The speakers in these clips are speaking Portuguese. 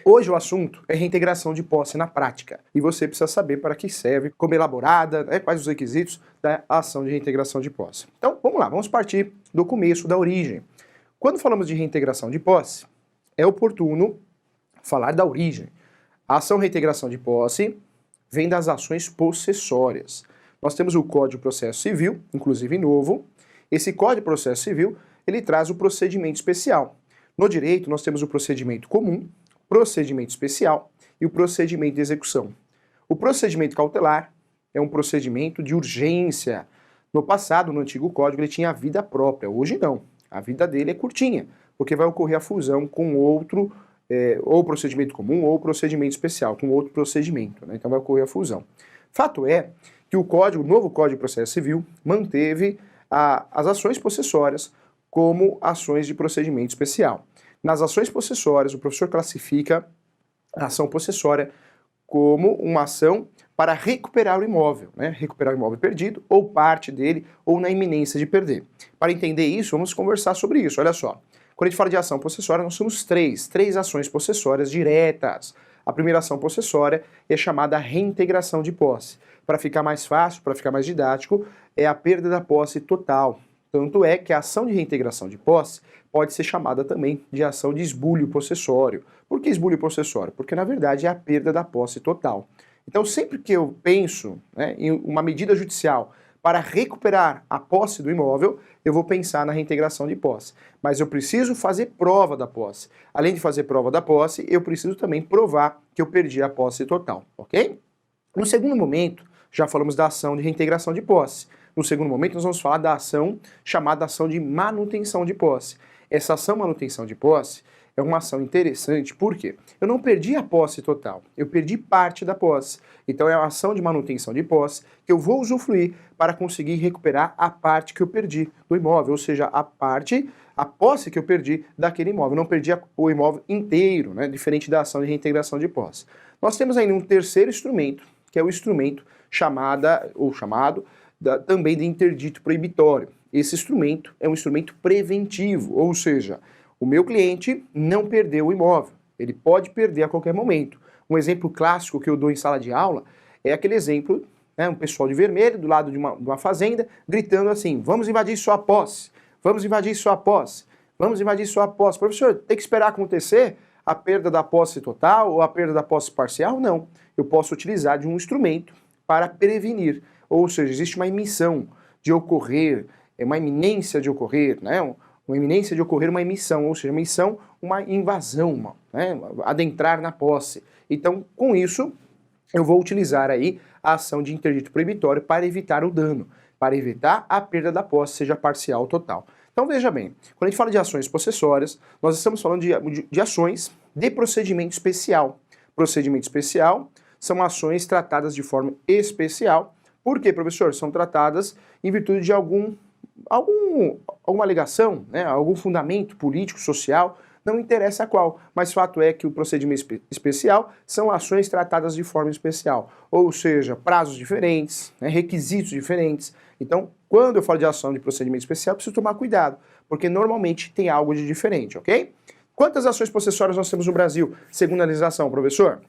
Hoje o assunto é reintegração de posse na prática e você precisa saber para que serve, como é elaborada, quais os requisitos da ação de reintegração de posse. Então vamos lá, vamos partir do começo, da origem. Quando falamos de reintegração de posse, é oportuno falar da origem. A ação reintegração de posse vem das ações possessórias. Nós temos o Código de Processo Civil, inclusive novo. Esse Código de Processo Civil, ele traz o procedimento especial. No direito, nós temos o procedimento comum, procedimento especial e o procedimento de execução. O procedimento cautelar é um procedimento de urgência. No passado, no antigo código, ele tinha vida própria. Hoje não. A vida dele é curtinha, porque vai ocorrer a fusão com outro, ou procedimento comum ou procedimento especial, com outro procedimento, né? Então vai ocorrer a fusão. Fato é que o novo Código de Processo Civil manteve as ações possessórias como ações de procedimento especial. Nas ações possessórias, o professor classifica a ação possessória como uma ação para recuperar o imóvel, né? Recuperar o imóvel perdido, ou parte dele, ou na iminência de perder. Para entender isso, vamos conversar sobre isso. Olha só, quando a gente fala de ação possessória, nós temos três ações possessórias diretas. A primeira ação possessória é chamada reintegração de posse. Para ficar mais fácil, para ficar mais didático, é a perda da posse total. Tanto é que a ação de reintegração de posse pode ser chamada também de ação de esbulho possessório. Por que esbulho possessório? Porque, na verdade, é a perda da posse total. Então, sempre que eu penso, né, em uma medida judicial para recuperar a posse do imóvel, eu vou pensar na reintegração de posse. Mas eu preciso fazer prova da posse. Além de fazer prova da posse, eu preciso também provar que eu perdi a posse total, ok? No segundo momento, já falamos da ação de reintegração de posse. No segundo momento, nós vamos falar da ação chamada ação de manutenção de posse. Essa ação manutenção de posse é uma ação interessante, porque eu não perdi a posse total, eu perdi parte da posse. Então é uma ação de manutenção de posse que eu vou usufruir para conseguir recuperar a parte que eu perdi do imóvel, ou seja, a posse que eu perdi daquele imóvel. Eu não perdi o imóvel inteiro, né? Diferente da ação de reintegração de posse. Nós temos ainda um terceiro instrumento, que é o instrumento chamado também de interdito proibitório. Esse instrumento é um instrumento preventivo, ou seja, o meu cliente não perdeu o imóvel, ele pode perder a qualquer momento. Um exemplo clássico que eu dou em sala de aula é aquele exemplo, né, um pessoal de vermelho do lado de uma fazenda, gritando assim: vamos invadir sua posse, vamos invadir sua posse, vamos invadir sua posse. Professor, tem que esperar acontecer a perda da posse total ou a perda da posse parcial? Não, eu posso utilizar de um instrumento para prevenir. Ou seja, existe uma emissão de ocorrer, uma iminência de ocorrer, né? Uma iminência de ocorrer uma emissão, ou seja, uma emissão, uma invasão, né? Adentrar na posse. Então, com isso, eu vou utilizar aí a ação de interdito proibitório para evitar o dano, para evitar a perda da posse, seja parcial ou total. Então, veja bem, quando a gente fala de ações possessórias, nós estamos falando de ações de procedimento especial. Procedimento especial são ações tratadas de forma especial. Por quê, professor? São tratadas em virtude de alguma alegação, né? Algum fundamento político, social, não interessa qual, mas fato é que o procedimento especial são ações tratadas de forma especial, ou seja, prazos diferentes, né? Requisitos diferentes. Então, quando eu falo de ação de procedimento especial, preciso tomar cuidado, porque normalmente tem algo de diferente, ok? Quantas ações possessórias nós temos no Brasil, segundo a legislação, professor?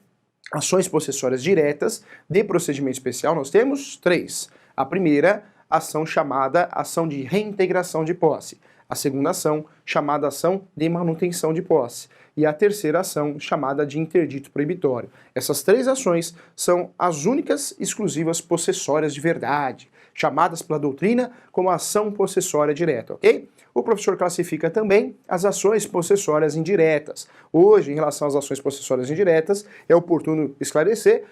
Ações possessórias diretas de procedimento especial nós temos 3. A primeira, ação chamada ação de reintegração de posse. A segunda ação, chamada ação de manutenção de posse. E a terceira ação, chamada de interdito proibitório. Essas 3 ações são as únicas exclusivas possessórias de verdade, chamadas pela doutrina como ação possessória direta, ok? O professor classifica também as ações possessórias indiretas. Hoje, em relação às ações possessórias indiretas, é oportuno esclarecer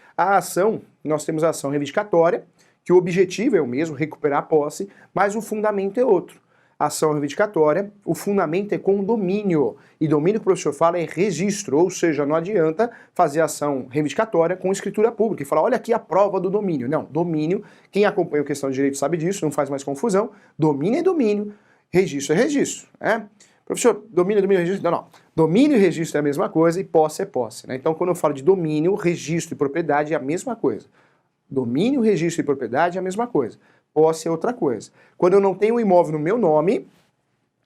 nós temos a ação reivindicatória, que o objetivo é o mesmo, recuperar a posse, mas o fundamento é outro. A ação reivindicatória, o fundamento é condomínio, e domínio que o professor fala é registro, ou seja, não adianta fazer ação reivindicatória com escritura pública e falar, olha aqui a prova do domínio. Não, domínio, quem acompanha a questão de direito sabe disso, não faz mais confusão, domínio é domínio, registro é registro, né? Professor, domínio, registro? Não. Domínio e registro é a mesma coisa e posse é posse, né? Então, quando eu falo de domínio, registro e propriedade é a mesma coisa. Domínio, registro e propriedade é a mesma coisa. Posse é outra coisa. Quando eu não tenho um imóvel no meu nome,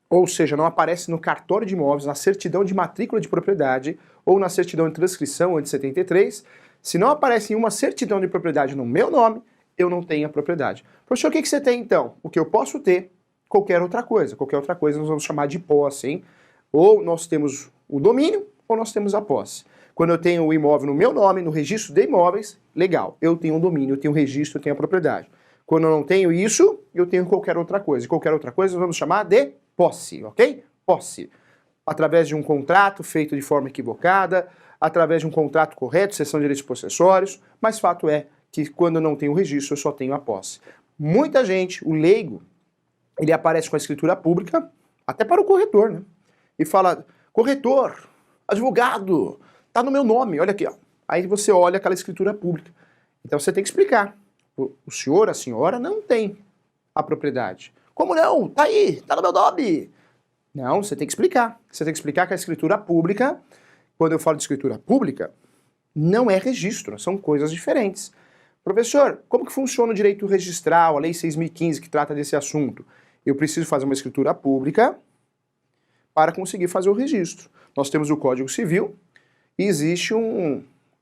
ou seja, não aparece no cartório de imóveis, na certidão de matrícula de propriedade ou na certidão de transcrição antes de 73, se não aparece em uma certidão de propriedade no meu nome, eu não tenho a propriedade. Professor, o que você tem então? O que eu posso ter, qualquer outra coisa. Qualquer outra coisa nós vamos chamar de posse, hein? Ou nós temos o domínio, ou nós temos a posse. Quando eu tenho o imóvel no meu nome, no registro de imóveis, legal, eu tenho o domínio, eu tenho o registro, eu tenho a propriedade. Quando eu não tenho isso, eu tenho qualquer outra coisa. E qualquer outra coisa nós vamos chamar de posse, ok? Posse. Através de um contrato feito de forma equivocada, através de um contrato correto, cessão de direitos possessórios, mas fato é que quando eu não tenho o registro, eu só tenho a posse. Muita gente, o leigo, ele aparece com a escritura pública, até para o corretor, né? E fala, corretor, advogado, tá no meu nome, olha aqui, ó. Aí você olha aquela escritura pública. Então você tem que explicar. O senhor, a senhora não tem a propriedade. Como não? Tá aí, tá no meu nome. Não, você tem que explicar. Você tem que explicar que a escritura pública, quando eu falo de escritura pública, não é registro, são coisas diferentes. Professor, como que funciona o direito registral, a Lei 6.015 que trata desse assunto? Eu preciso fazer uma escritura pública para conseguir fazer o registro. Nós temos o Código Civil e existe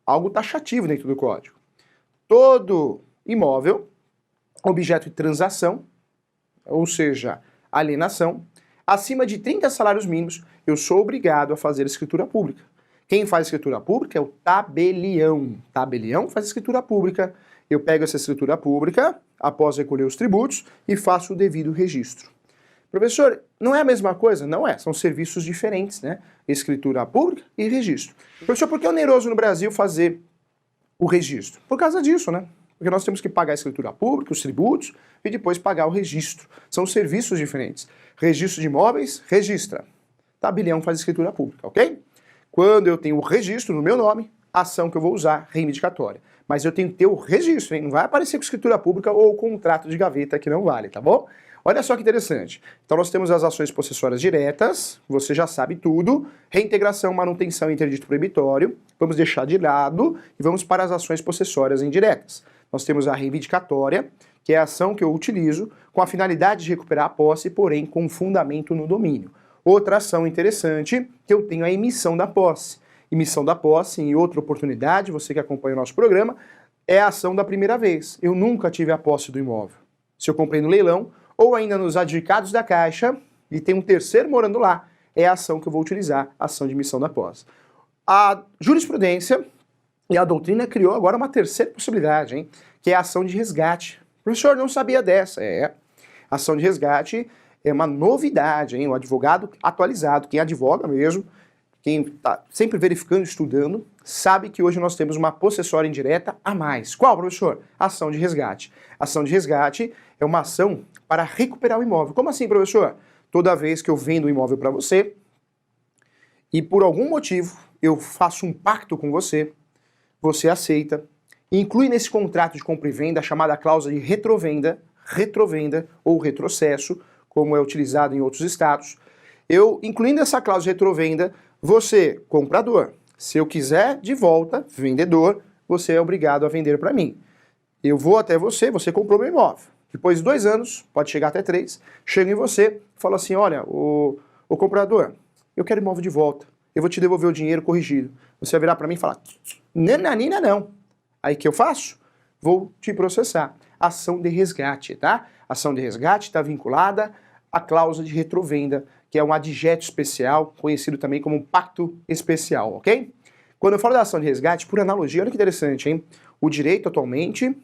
algo taxativo dentro do Código. Todo imóvel, objeto de transação, ou seja, alienação, acima de 30 salários mínimos, eu sou obrigado a fazer a escritura pública. Quem faz a escritura pública é o tabelião. Tabelião faz a escritura pública. Eu pego essa escritura pública, após recolher os tributos, e faço o devido registro. Professor, não é a mesma coisa? Não é, são serviços diferentes, né? Escritura pública e registro. Professor, por que é oneroso no Brasil fazer o registro? Por causa disso, né? Porque nós temos que pagar a escritura pública, os tributos, e depois pagar o registro. São serviços diferentes. Registro de imóveis, registra. Tabelião faz escritura pública, ok? Quando eu tenho o registro no meu nome, a ação que eu vou usar, reivindicatória. Mas eu tenho que ter o registro, hein? Não vai aparecer com escritura pública ou contrato de gaveta que não vale, tá bom? Olha só que interessante. Então nós temos as ações possessórias diretas, você já sabe tudo, reintegração, manutenção e interdito proibitório, vamos deixar de lado e vamos para as ações possessórias indiretas. Nós temos a reivindicatória, que é a ação que eu utilizo com a finalidade de recuperar a posse, porém com fundamento no domínio. Outra ação interessante, que eu tenho a emissão da posse. Emissão da posse, em outra oportunidade, você que acompanha o nosso programa, é a ação da primeira vez. Eu nunca tive a posse do imóvel. Se eu comprei no leilão, ou ainda nos adjudicados da Caixa, e tem um terceiro morando lá, é a ação que eu vou utilizar, a ação de emissão da posse. A jurisprudência e a doutrina criou agora uma terceira possibilidade, hein? Que é a ação de resgate. O professor não sabia dessa. A ação de resgate é uma novidade, hein? O advogado atualizado, quem advoga mesmo, quem está sempre verificando, estudando, sabe que hoje nós temos uma possessória indireta a mais. Qual, professor? Ação de resgate. Ação de resgate é uma ação para recuperar o imóvel. Como assim, professor? Toda vez que eu vendo o imóvel para você e por algum motivo eu faço um pacto com você, você aceita, inclui nesse contrato de compra e venda a chamada cláusula de retrovenda ou retrocesso, como é utilizado em outros estados. Eu, incluindo essa cláusula de retrovenda, você, comprador, se eu quiser de volta, vendedor, você é obrigado a vender para mim. Eu vou até você, você comprou meu imóvel. Depois de 2 anos, pode chegar até 3, chego em você e falo assim, olha, o comprador, eu quero o imóvel de volta, eu vou te devolver o dinheiro corrigido. Você vai virar para mim e falar, nananina não. Aí o que eu faço? Vou te processar. Ação de resgate, tá? Ação de resgate está vinculada à cláusula de retrovenda, que é um adjeto especial, conhecido também como um pacto especial, ok? Quando eu falo da ação de resgate, por analogia, olha que interessante, hein? O direito atualmente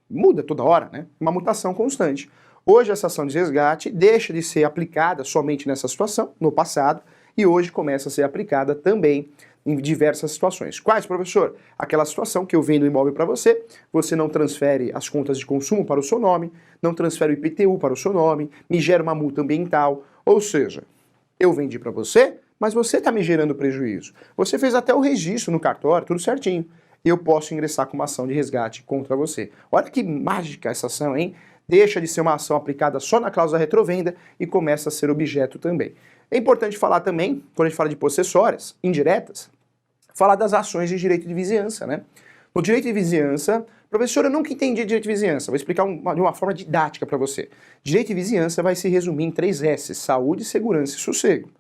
muda toda hora, né? Uma mutação constante. Hoje essa ação de resgate deixa de ser aplicada somente nessa situação, no passado, e hoje começa a ser aplicada também em diversas situações. Quais, professor? Aquela situação que eu vendo o imóvel para você, você não transfere as contas de consumo para o seu nome, não transfere o IPTU para o seu nome, me gera uma multa ambiental, ou seja, eu vendi para você, mas você está me gerando prejuízo. Você fez até o registro no cartório, tudo certinho. Eu posso ingressar com uma ação de resgate contra você. Olha que mágica essa ação, hein? Deixa de ser uma ação aplicada só na cláusula retrovenda e começa a ser objeto também. É importante falar também, quando a gente fala de possessórias indiretas, falar das ações de direito de vizinhança, né? No direito de vizinhança, Professor, eu nunca entendi direito de vizinhança. Vou explicar de uma forma didática para você. Direito de vizinhança vai se resumir em 3 S: saúde, segurança e sossego.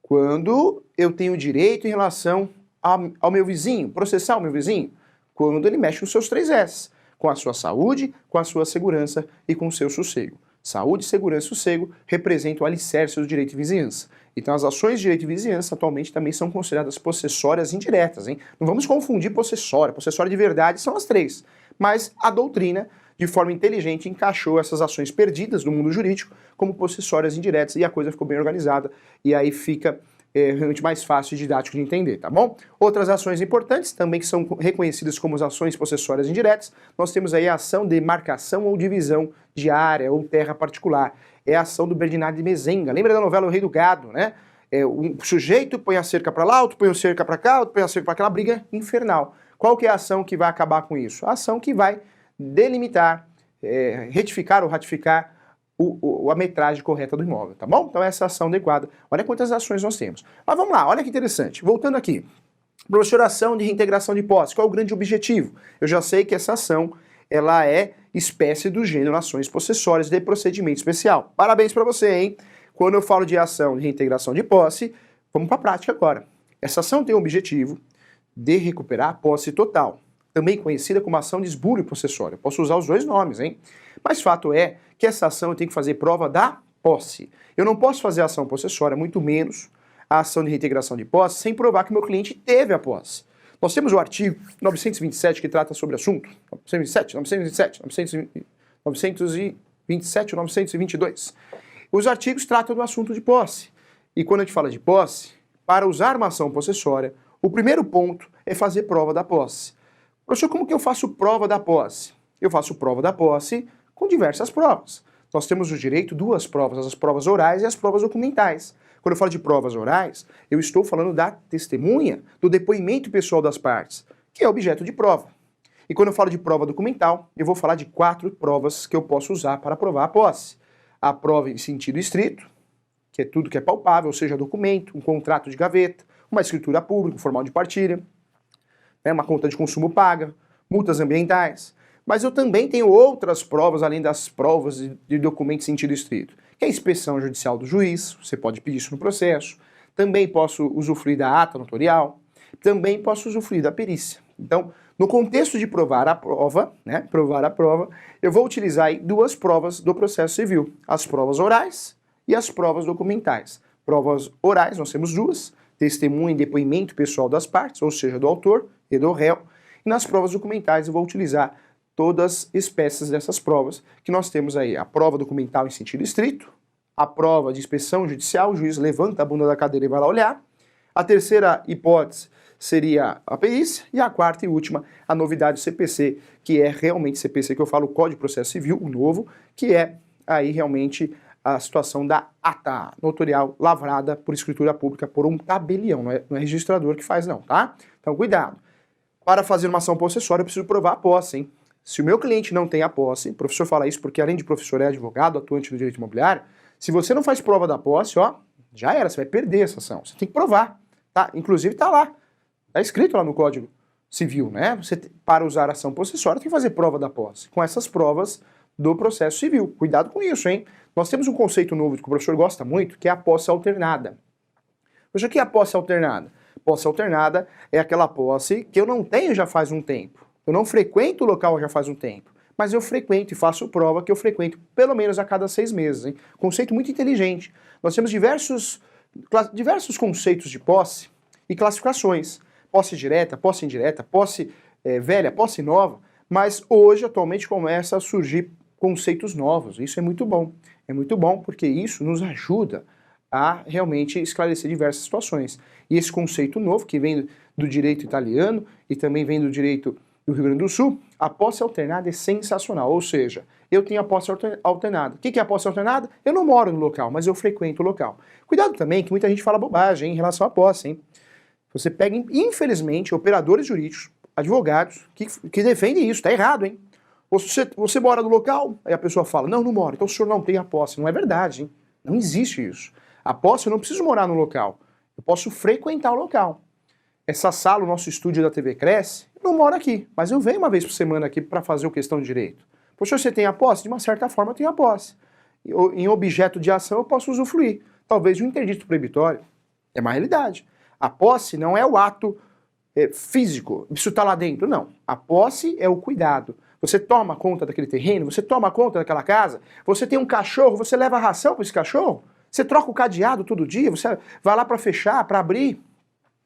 Quando eu tenho direito em relação ao meu vizinho, processar o meu vizinho, quando ele mexe nos seus 3 S, com a sua saúde, com a sua segurança e com o seu sossego. Saúde, segurança e sossego representam o alicerce do direito de vizinhança. Então as ações de direito de vizinhança atualmente também são consideradas possessórias indiretas, hein? Não vamos confundir possessória. Possessória de verdade são as 3. Mas a doutrina, de forma inteligente, encaixou essas ações perdidas no mundo jurídico como possessórias indiretas e a coisa ficou bem organizada e aí fica realmente mais fácil e didático de entender, tá bom? Outras ações importantes também que são reconhecidas como as ações possessórias indiretas, nós temos aí a ação de marcação ou divisão de área ou terra particular. É a ação do Bernardo de Mezenga. Lembra da novela O Rei do Gado, né? Um sujeito põe a cerca para lá, outro põe a cerca para cá, outro põe a cerca para aquela briga infernal. Qual que é a ação que vai acabar com isso? A ação que vai delimitar, retificar ou ratificar a metragem correta do imóvel, tá bom? Então essa é a ação adequada. Olha quantas ações nós temos. Mas vamos lá, olha que interessante. Voltando aqui. Professor, ação de reintegração de posse. Qual é o grande objetivo? Eu já sei que essa ação, ela é espécie do gênero ações possessórias de procedimento especial. Parabéns para você, hein? Quando eu falo de ação de reintegração de posse, vamos para a prática agora. Essa ação tem o objetivo de recuperar a posse total, também conhecida como ação de esbulho possessório. Posso usar os dois nomes, hein? Mas fato é que essa ação eu tenho que fazer prova da posse. Eu não posso fazer a ação possessória, muito menos a ação de reintegração de posse, sem provar que o meu cliente teve a posse. Nós temos o artigo 927 que trata sobre o assunto, 927 e 922. Os artigos tratam do assunto de posse. E quando a gente fala de posse, para usar uma ação possessória, o primeiro ponto é fazer prova da posse. Professor, como que eu faço prova da posse? Eu faço prova da posse com diversas provas. Nós temos o direito a 2 provas, as provas orais e as provas documentais. Quando eu falo de provas orais, eu estou falando da testemunha, do depoimento pessoal das partes, que é objeto de prova. E quando eu falo de prova documental, eu vou falar de 4 provas que eu posso usar para provar a posse. A prova em sentido estrito, que é tudo que é palpável, ou seja, documento, um contrato de gaveta, uma escritura pública, um formal de partilha, uma conta de consumo paga, multas ambientais. Mas eu também tenho outras provas, além das provas de documento em sentido estrito, que é a inspeção judicial do juiz, você pode pedir isso no processo, também posso usufruir da ata notorial, também posso usufruir da perícia. Então, no contexto de provar a prova, eu vou utilizar aí 2 provas do processo civil, as provas orais e as provas documentais. Provas orais, nós temos 2, testemunha e depoimento pessoal das partes, ou seja, do autor e do réu, e nas provas documentais eu vou utilizar todas as espécies dessas provas, que nós temos aí a prova documental em sentido estrito, a prova de inspeção judicial, o juiz levanta a bunda da cadeira e vai lá olhar, a terceira hipótese seria a perícia, e a quarta e última, a novidade do CPC, que é realmente CPC que eu falo, o Código de Processo Civil, o novo, que é aí realmente a situação da ata notorial lavrada por escritura pública por um tabelião, não é registrador que faz não, tá? Então cuidado. Para fazer uma ação possessória eu preciso provar a posse, hein? Se o meu cliente não tem a posse, o professor fala isso porque além de professor é advogado, atuante no direito imobiliário, se você não faz prova da posse, ó, já era, você vai perder essa ação. Você tem que provar, tá? Inclusive tá lá, tá escrito lá no Código Civil, né? Você, para usar a ação possessória, tem que fazer prova da posse, com essas provas do processo civil. Cuidado com isso, hein? Nós temos um conceito novo que o professor gosta muito, que é a posse alternada. Professor, o que é a posse alternada? Posse alternada é aquela posse que eu não tenho já faz um tempo. Eu não frequento o local já faz um tempo, mas eu frequento e faço prova que eu frequento pelo menos a cada 6 meses. Hein? Conceito muito inteligente. Nós temos diversos conceitos de posse e classificações. Posse direta, posse indireta, posse velha, posse nova, mas hoje, atualmente, começa a surgir conceitos novos. Isso é muito bom. É muito bom porque isso nos ajuda a realmente esclarecer diversas situações. E esse conceito novo, que vem do direito italiano e também vem do direito do Rio Grande do Sul, a posse alternada é sensacional, ou seja, eu tenho a posse alternada. O que é a posse alternada? Eu não moro no local, mas eu frequento o local. Cuidado também que muita gente fala bobagem em relação à posse, hein? Você pega, infelizmente, operadores jurídicos, advogados, que defendem isso, tá errado, hein? Ou você mora no local, aí a pessoa fala, não moro, então o senhor não tem a posse. Não é verdade, hein? Não existe isso. A posse eu não preciso morar no local, eu posso frequentar o local. Essa sala, o nosso estúdio da TV Cresce, não moro aqui, mas eu venho uma vez por semana aqui para fazer o questão de direito. Professor, você tem a posse? De uma certa forma eu tenho a posse. Em objeto de ação eu posso usufruir, talvez de um interdito proibitório. É uma realidade. A posse não é o ato físico, isso está lá dentro, não. A posse é o cuidado. Você toma conta daquele terreno, você toma conta daquela casa, você tem um cachorro, você leva a ração para esse cachorro, você troca o cadeado todo dia, você vai lá para fechar, para abrir,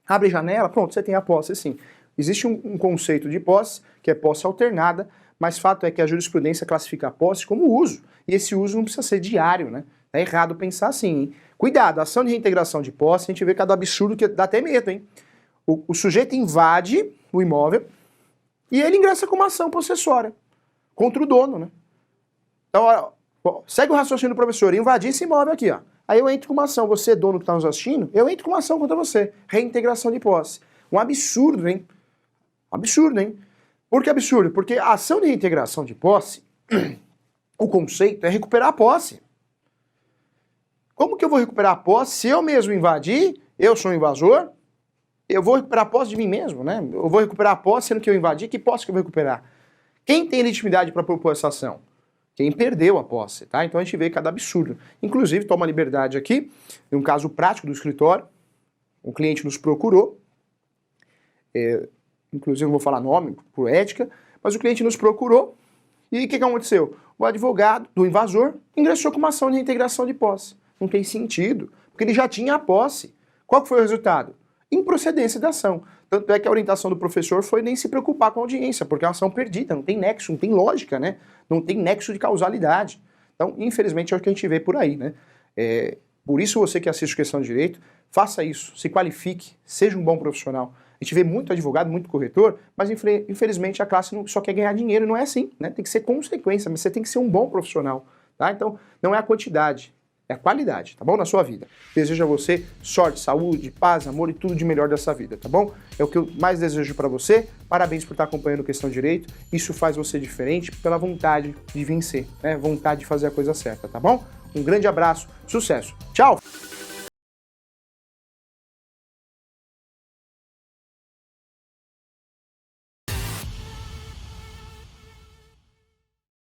abre janela, pronto, você tem a posse, sim. Existe um conceito de posse, que é posse alternada, mas fato é que a jurisprudência classifica a posse como uso, e esse uso não precisa ser diário, né? É errado pensar assim, hein? Cuidado, a ação de reintegração de posse, a gente vê cada absurdo que dá até medo, hein? O sujeito invade o imóvel e ele ingressa com uma ação possessória contra o dono, né? Então, ó, segue o raciocínio do professor, invadir esse imóvel aqui, ó. Aí eu entro com uma ação, você dono que está nos assistindo, eu entro com uma ação contra você. Reintegração de posse. Um absurdo, hein? Absurdo, hein? Por que absurdo? Porque a ação de reintegração de posse, o conceito é recuperar a posse. Como que eu vou recuperar a posse se eu mesmo invadir, eu sou um invasor, eu vou recuperar a posse de mim mesmo, né? Eu vou recuperar a posse sendo que eu invadi, que posse que eu vou recuperar? Quem tem legitimidade para propor essa ação? Quem perdeu a posse, tá? Então a gente vê cada absurdo. Inclusive, toma liberdade aqui, em um caso prático do escritório, um cliente nos procurou, inclusive não vou falar nome, por ética, mas o cliente nos procurou, e o que aconteceu? O advogado do invasor ingressou com uma ação de reintegração de posse. Não tem sentido, porque ele já tinha a posse. Qual que foi o resultado? Improcedência da ação. Tanto é que a orientação do professor foi nem se preocupar com a audiência, porque é uma ação perdida, não tem nexo, não tem lógica, né? Não tem nexo de causalidade. Então, infelizmente, é o que a gente vê por aí, né? Por isso, você que assiste Questão de Direito, faça isso, se qualifique, seja um bom profissional. A gente vê muito advogado, muito corretor, mas infelizmente a classe só quer ganhar dinheiro, não é assim, né? Tem que ser consequência, mas você tem que ser um bom profissional, tá? Então, não é a quantidade, é a qualidade, tá bom? Na sua vida. Desejo a você sorte, saúde, paz, amor e tudo de melhor dessa vida, tá bom? É o que eu mais desejo pra você. Parabéns por estar acompanhando Questão de Direito. Isso faz você diferente pela vontade de vencer, né? Vontade de fazer a coisa certa, tá bom? Um grande abraço, sucesso. Tchau!